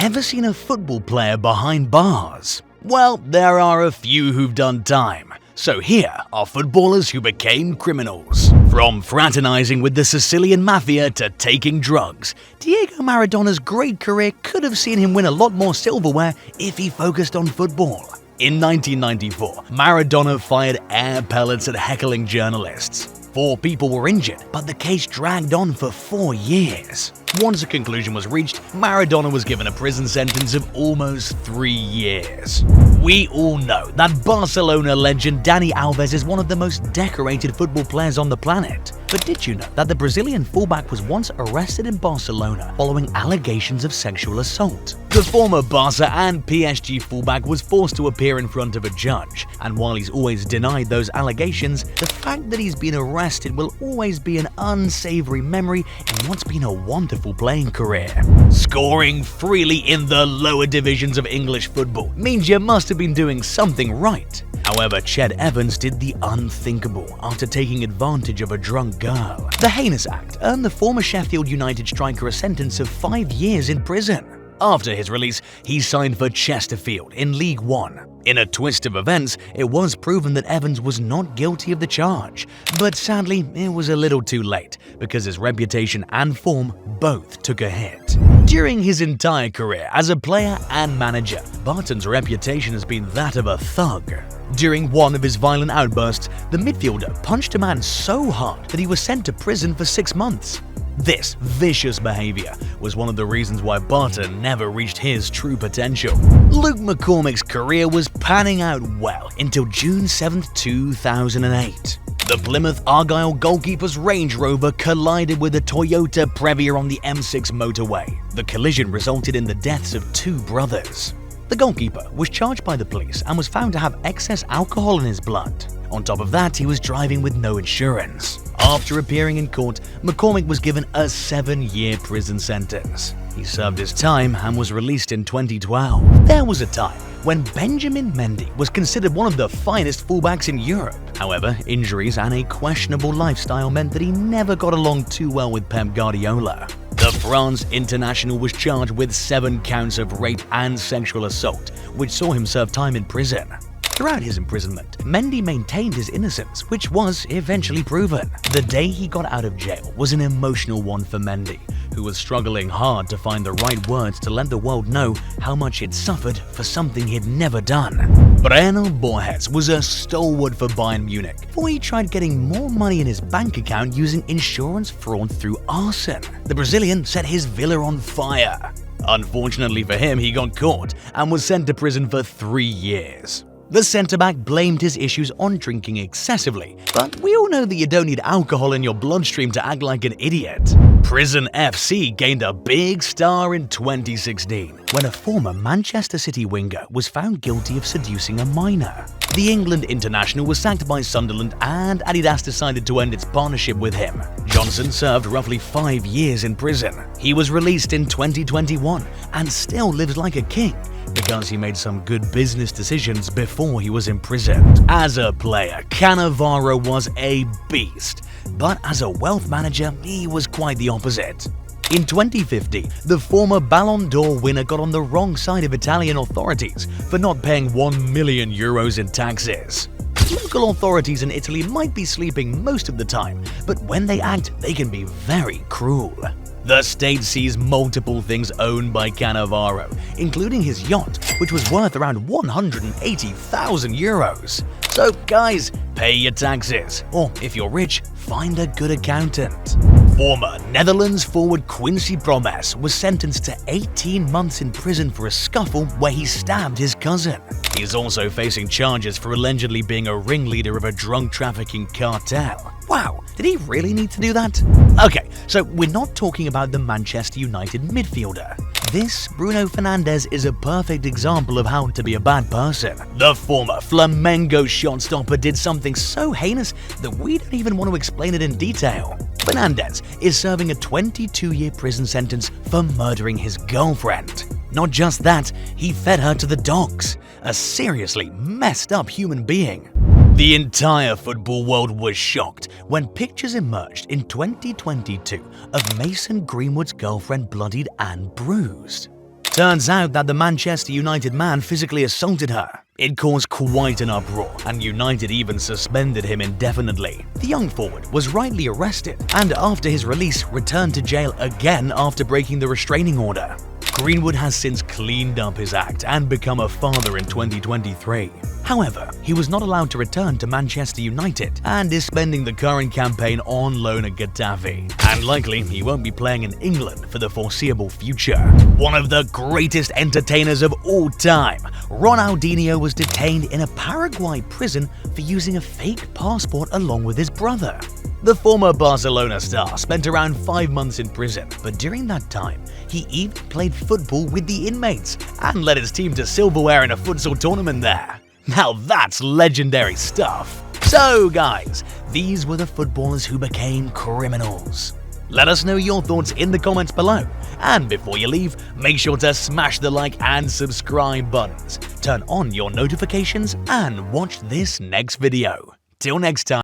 Ever seen a football player behind bars? Well, there are a few who've done time. So here are footballers who became criminals. From fraternizing with the Sicilian mafia to taking drugs, Diego Maradona's great career could have seen him win a lot more silverware if he focused on football. In 1994, Maradona fired air pellets at heckling journalists. 4 people were injured, but the case dragged on for 4 years. Once a conclusion was reached, Maradona was given a prison sentence of almost 3 years. We all know that Barcelona legend Dani Alves is one of the most decorated football players on the planet. But did you know that the Brazilian fullback was once arrested in Barcelona following allegations of sexual assault? The former Barca and PSG fullback was forced to appear in front of a judge, and while he's always denied those allegations, the fact that he's been arrested will always be an unsavory memory in what's been a wonderful playing career. Scoring freely in the lower divisions of English football means you must have been doing something right. However, Ched Evans did the unthinkable after taking advantage of a drunk girl. The heinous act earned the former Sheffield United striker a sentence of 5 years in prison. After his release, he signed for Chesterfield in League One. In a twist of events, it was proven that Evans was not guilty of the charge. But sadly, it was a little too late, because his reputation and form both took a hit. During his entire career as a player and manager, Barton's reputation has been that of a thug. During one of his violent outbursts, the midfielder punched a man so hard that he was sent to prison for 6 months. This vicious behavior was one of the reasons why Barton never reached his true potential. Luke McCormick's career was panning out well until June 7, 2008. The Plymouth Argyle goalkeeper's Range Rover collided with a Toyota Previa on the M6 motorway. The collision resulted in the deaths of 2 brothers. The goalkeeper was charged by the police and was found to have excess alcohol in his blood. On top of that, he was driving with no insurance. After appearing in court, McCormick was given a 7-year prison sentence. He served his time and was released in 2012. There was a time when Benjamin Mendy was considered one of the finest fullbacks in Europe. However, injuries and a questionable lifestyle meant that he never got along too well with Pep Guardiola. The France international was charged with 7 counts of rape and sexual assault, which saw him serve time in prison. Throughout his imprisonment, Mendy maintained his innocence, which was eventually proven. The day he got out of jail was an emotional one for Mendy, who was struggling hard to find the right words to let the world know how much he'd suffered for something he'd never done. Breno Borges was a stalwart for Bayern Munich, for he tried getting more money in his bank account using insurance fraud through arson. The Brazilian set his villa on fire. Unfortunately for him, he got caught and was sent to prison for 3 years. The centre-back blamed his issues on drinking excessively, but we all know that you don't need alcohol in your bloodstream to act like an idiot. Prison FC gained a big star in 2016, when a former Manchester City winger was found guilty of seducing a minor. The England international was sacked by Sunderland and Adidas decided to end its partnership with him. Johnson served roughly 5 years in prison. He was released in 2021 and still lives like a king, because he made some good business decisions before he was imprisoned. As a player, Cannavaro was a beast, but as a wealth manager, he was quite the opposite. In 2050, the former Ballon d'Or winner got on the wrong side of Italian authorities for not paying €1 million in taxes. Local authorities in Italy might be sleeping most of the time, but when they act, they can be very cruel. The state seized multiple things owned by Cannavaro, including his yacht, which was worth around €180,000. So guys, pay your taxes, or if you're rich, find a good accountant. Former Netherlands forward Quincy Promes was sentenced to 18 months in prison for a scuffle where he stabbed his cousin. He's also facing charges for allegedly being a ringleader of a drug trafficking cartel. Wow, did he really need to do that? Okay, so we're not talking about the Manchester United midfielder. This Bruno Fernandes is a perfect example of how to be a bad person. The former Flamengo shot-stopper did something so heinous that we don't even want to explain it in detail. Fernandes is serving a 22-year prison sentence for murdering his girlfriend. Not just that, he fed her to the dogs. A seriously messed up human being. The entire football world was shocked when pictures emerged in 2022 of Mason Greenwood's girlfriend bloodied and bruised. Turns out that the Manchester United man physically assaulted her. It caused quite an uproar, and United even suspended him indefinitely. The young forward was rightly arrested, and after his release, returned to jail again after breaking the restraining order. Greenwood has since cleaned up his act and become a father in 2023. However, he was not allowed to return to Manchester United and is spending the current campaign on loan at Getafe. And likely, he won't be playing in England for the foreseeable future. One of the greatest entertainers of all time, Ronaldinho was detained in a Paraguay prison for using a fake passport along with his brother. The former Barcelona star spent around 5 months in prison, but during that time, he even played football with the inmates and led his team to silverware in a futsal tournament there. Now that's legendary stuff. So guys, these were the footballers who became criminals. Let us know your thoughts in the comments below. And before you leave, make sure to smash the like and subscribe buttons, turn on your notifications, and watch this next video. Till next time.